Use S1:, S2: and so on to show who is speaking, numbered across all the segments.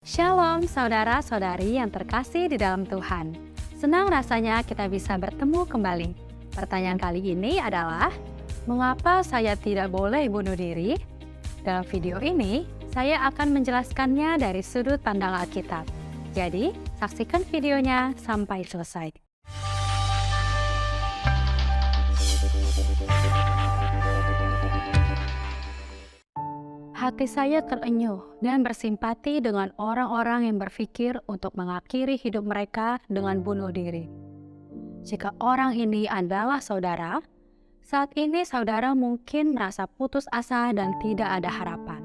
S1: Shalom saudara-saudari yang terkasih di dalam Tuhan. Senang rasanya kita bisa bertemu kembali. Pertanyaan kali ini adalah, mengapa saya tidak boleh bunuh diri? Dalam video ini, saya akan menjelaskannya dari sudut pandang Alkitab. Jadi, saksikan videonya sampai selesai. Hati saya terenyuh dan bersimpati dengan orang-orang yang berpikir untuk mengakhiri hidup mereka dengan bunuh diri. Jika orang ini adalah saudara, saat ini saudara mungkin merasa putus asa dan tidak ada harapan.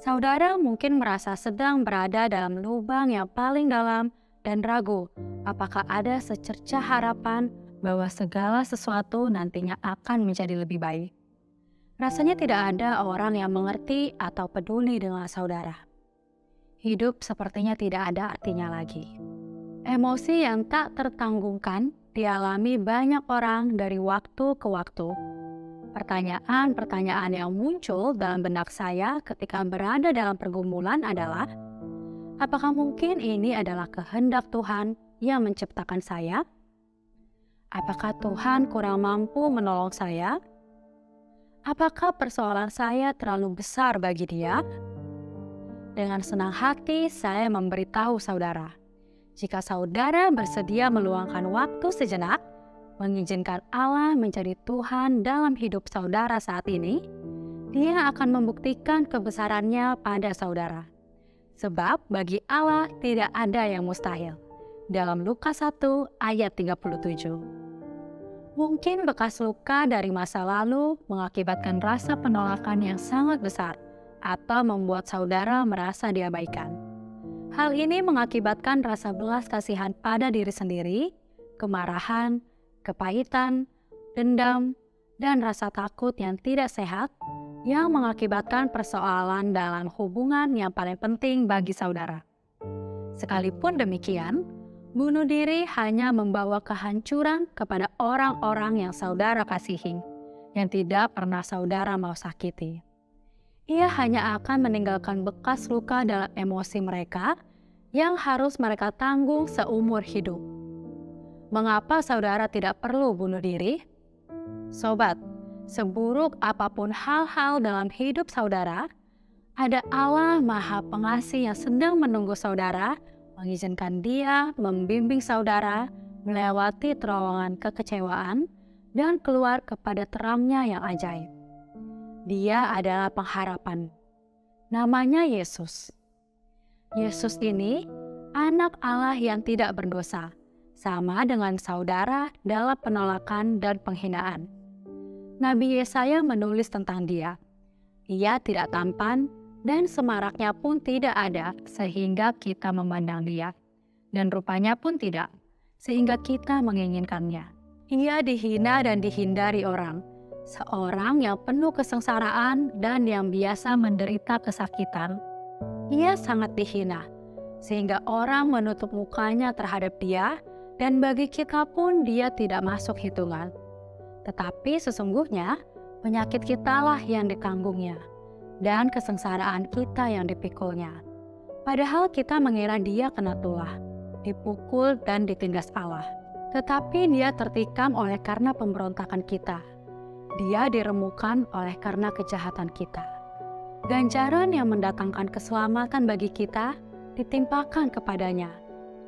S1: Saudara mungkin merasa sedang berada dalam lubang yang paling dalam dan ragu apakah ada secercah harapan bahwa segala sesuatu nantinya akan menjadi lebih baik. Rasanya tidak ada orang yang mengerti atau peduli dengan saudara. Hidup sepertinya tidak ada artinya lagi. Emosi yang tak tertanggungkan dialami banyak orang dari waktu ke waktu. Pertanyaan-pertanyaan yang muncul dalam benak saya ketika berada dalam pergumulan adalah, apakah mungkin ini adalah kehendak Tuhan yang menciptakan saya? Apakah Tuhan kurang mampu menolong saya? Apakah persoalan saya terlalu besar bagi Dia? Dengan senang hati saya memberitahu saudara, jika saudara bersedia meluangkan waktu sejenak, mengizinkan Allah menjadi Tuhan dalam hidup saudara saat ini, Dia akan membuktikan kebesarannya pada saudara. Sebab bagi Allah tidak ada yang mustahil. Dalam Lukas 1 ayat 37. Mungkin bekas luka dari masa lalu mengakibatkan rasa penolakan yang sangat besar atau membuat saudara merasa diabaikan. Hal ini mengakibatkan rasa belas kasihan pada diri sendiri, kemarahan, kepahitan, dendam, dan rasa takut yang tidak sehat yang mengakibatkan persoalan dalam hubungan yang paling penting bagi saudara. Sekalipun demikian, bunuh diri hanya membawa kehancuran kepada orang-orang yang saudara kasihi, yang tidak pernah saudara mau sakiti. Ia hanya akan meninggalkan bekas luka dalam emosi mereka yang harus mereka tanggung seumur hidup. Mengapa saudara tidak perlu bunuh diri? Sobat, seburuk apapun hal-hal dalam hidup saudara, ada Allah Maha Pengasih yang sedang menunggu saudara, mengizinkan Dia membimbing saudara melewati terowongan kekecewaan dan keluar kepada terangnya yang ajaib. Dia adalah pengharapan. Namanya Yesus. Yesus ini anak Allah yang tidak berdosa, sama dengan saudara dalam penolakan dan penghinaan. Nabi Yesaya menulis tentang Dia. Ia tidak tampan, dan semaraknya pun tidak ada sehingga kita memandang Dia, dan rupanya pun tidak, sehingga kita menginginkannya. Ia dihina dan dihindari orang, seorang yang penuh kesengsaraan dan yang biasa menderita kesakitan. Ia sangat dihina, sehingga orang menutup mukanya terhadap Dia, dan bagi kita pun Dia tidak masuk hitungan. Tetapi sesungguhnya penyakit kitalah yang ditanggungnya, dan kesengsaraan kita yang dipikulnya. Padahal kita mengira Dia kena tulah, dipukul dan ditindas Allah. Tetapi Dia tertikam oleh karena pemberontakan kita. Dia diremukan oleh karena kejahatan kita. Ganjaran yang mendatangkan keselamatan bagi kita ditimpakan kepadanya,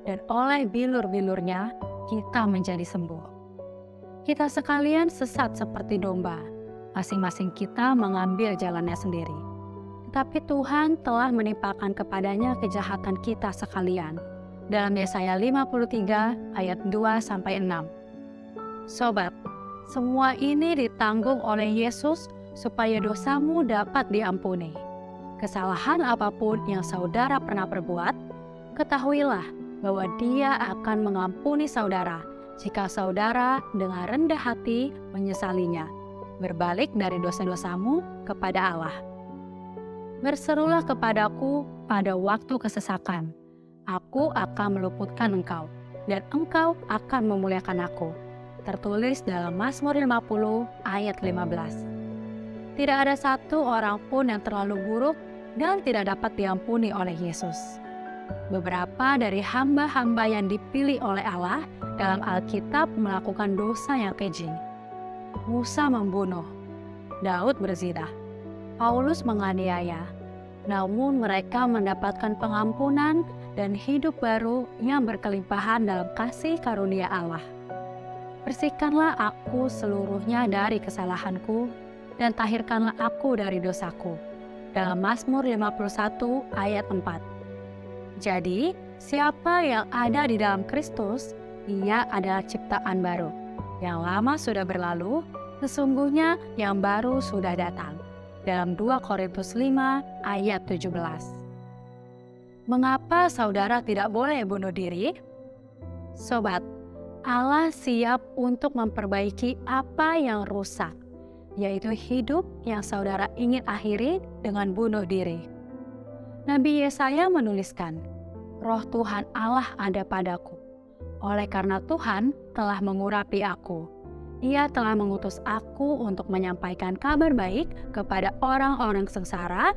S1: dan oleh bilur-bilurnya kita menjadi sembuh. Kita sekalian sesat seperti domba. Masing-masing kita mengambil jalannya sendiri. Tetapi Tuhan telah menimpakan kepadanya kejahatan kita sekalian. Dalam Yesaya 53 ayat 2-6. Sobat, semua ini ditanggung oleh Yesus supaya dosamu dapat diampuni. Kesalahan apapun yang saudara pernah perbuat, ketahuilah bahwa Dia akan mengampuni saudara jika saudara dengan rendah hati menyesalinya, berbalik dari dosa-dosamu kepada Allah. Berserulah kepadaku pada waktu kesesakan. Aku akan meluputkan engkau, dan engkau akan memuliakan aku. Tertulis dalam Mazmur 50 ayat 15. Tidak ada satu orang pun yang terlalu buruk dan tidak dapat diampuni oleh Yesus. beberapa dari hamba-hamba yang dipilih oleh Allah dalam Alkitab melakukan dosa yang keji. Musa membunuh, Daud berzina, Paulus menganiaya. Namun mereka mendapatkan pengampunan dan hidup baru yang berkelimpahan dalam kasih karunia Allah. Bersihkanlah aku seluruhnya dari kesalahanku dan tahirkanlah aku dari dosaku. Dalam Mazmur 51 ayat 4. Jadi, siapa yang ada di dalam Kristus, ia adalah ciptaan baru. Yang lama sudah berlalu, sesungguhnya yang baru sudah datang. Dalam 2 Korintus 5 ayat 17. Mengapa saudara tidak boleh bunuh diri? Sobat, Allah siap untuk memperbaiki apa yang rusak, yaitu hidup yang saudara ingin akhiri dengan bunuh diri. Nabi Yesaya menuliskan, "Roh Tuhan Allah ada padaku, oleh karena Tuhan telah mengurapi aku. Ia telah mengutus aku untuk menyampaikan kabar baik kepada orang-orang sengsara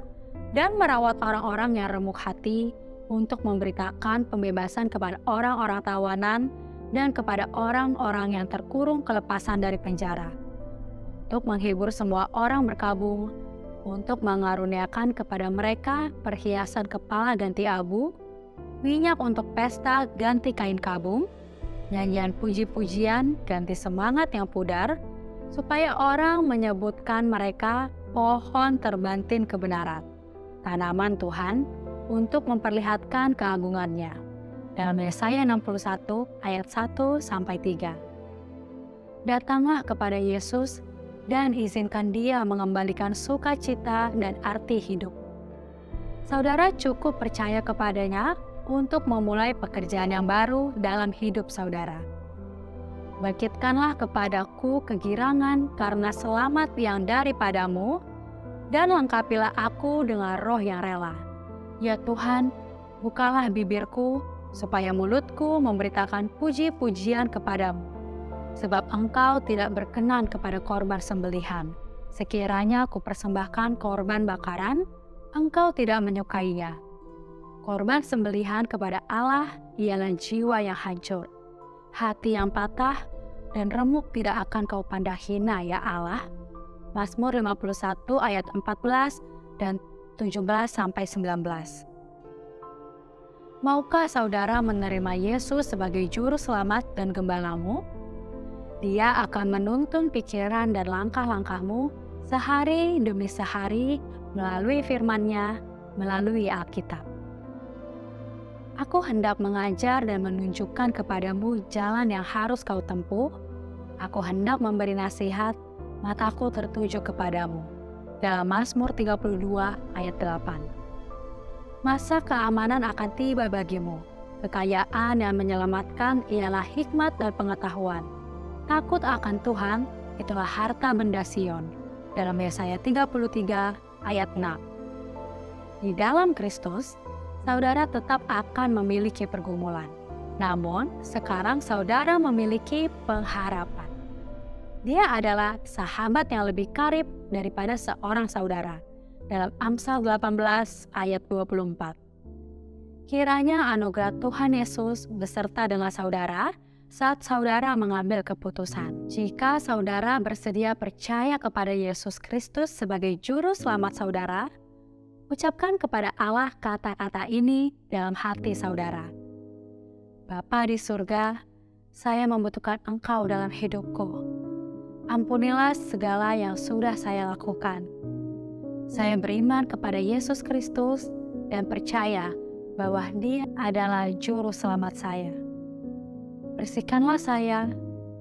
S1: dan merawat orang-orang yang remuk hati, untuk memberitakan pembebasan kepada orang-orang tawanan dan kepada orang-orang yang terkurung kelepasan dari penjara, untuk menghibur semua orang berkabung, untuk mengaruniakan kepada mereka perhiasan kepala ganti abu, minyak untuk pesta ganti kain kabung, nyanyian puji-pujian ganti semangat yang pudar, supaya orang menyebutkan mereka pohon terbantin kebenaran, tanaman Tuhan, untuk memperlihatkan keagungannya." Dalam Yesaya 61 ayat 1-3. Datanglah kepada Yesus dan izinkan Dia mengembalikan sukacita dan arti hidup. Saudara cukup percaya kepadanya untuk memulai pekerjaan yang baru dalam hidup saudara. Bangkitkanlah kepadaku kegirangan karena selamat yang daripadamu, dan lengkapilah aku dengan roh yang rela. Ya Tuhan, bukalah bibirku, supaya mulutku memberitakan puji-pujian kepadamu. Sebab Engkau tidak berkenan kepada korban sembelihan. Sekiranya kupersembahkan korban bakaran, Engkau tidak menyukainya. Korban sembelihan kepada Allah ialah jiwa yang hancur, hati yang patah, dan remuk tidak akan kau pandang hina, ya Allah. Mazmur 51 ayat 14 dan 17-19. Maukah saudara menerima Yesus sebagai juru selamat dan gembalamu? Dia akan menuntun pikiran dan langkah-langkahmu sehari demi sehari melalui firman-Nya, melalui Alkitab. Aku hendak mengajar dan menunjukkan kepadamu jalan yang harus kau tempuh. Aku hendak memberi nasihat, mataku tertuju kepadamu. Dalam Mazmur 32 ayat 8. Masa keamanan akan tiba bagimu. Kekayaan yang menyelamatkan ialah hikmat dan pengetahuan. Takut akan Tuhan, itulah harta benda Sion. Dalam Yesaya 33 ayat 6. Di dalam Kristus, saudara tetap akan memiliki pergumulan. Namun, sekarang saudara memiliki pengharapan. Dia adalah sahabat yang lebih karib daripada seorang saudara. Dalam Amsal 18 ayat 24. Kiranya anugerah Tuhan Yesus beserta dengan saudara saat saudara mengambil keputusan. Jika saudara bersedia percaya kepada Yesus Kristus sebagai juru selamat saudara, ucapkan kepada Allah kata-kata ini dalam hati saudara. Bapa di surga, saya membutuhkan Engkau dalam hidupku. Ampunilah segala yang sudah saya lakukan. Saya beriman kepada Yesus Kristus dan percaya bahwa Dia adalah juru selamat saya. Bersihkanlah saya,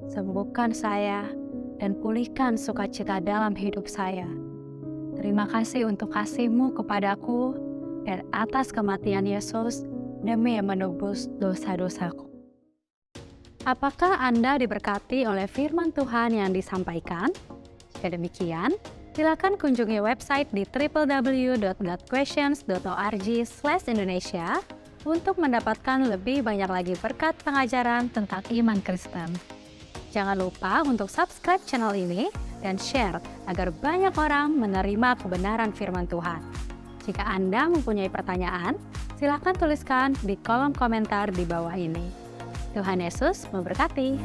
S1: sembuhkan saya, dan pulihkan sukacita dalam hidup saya. Terima kasih untuk kasih-Mu kepadaku dan atas kematian Yesus demi menebus dosa-dosaku. Apakah Anda diberkati oleh firman Tuhan yang disampaikan? Jika demikian, silakan kunjungi website di www.godquestions.org/Indonesia untuk mendapatkan lebih banyak lagi berkat pengajaran tentang iman Kristen. Jangan lupa untuk subscribe channel ini dan share agar banyak orang menerima kebenaran firman Tuhan. Jika Anda mempunyai pertanyaan, Silahkan tuliskan di kolom komentar di bawah ini. Tuhan Yesus memberkati.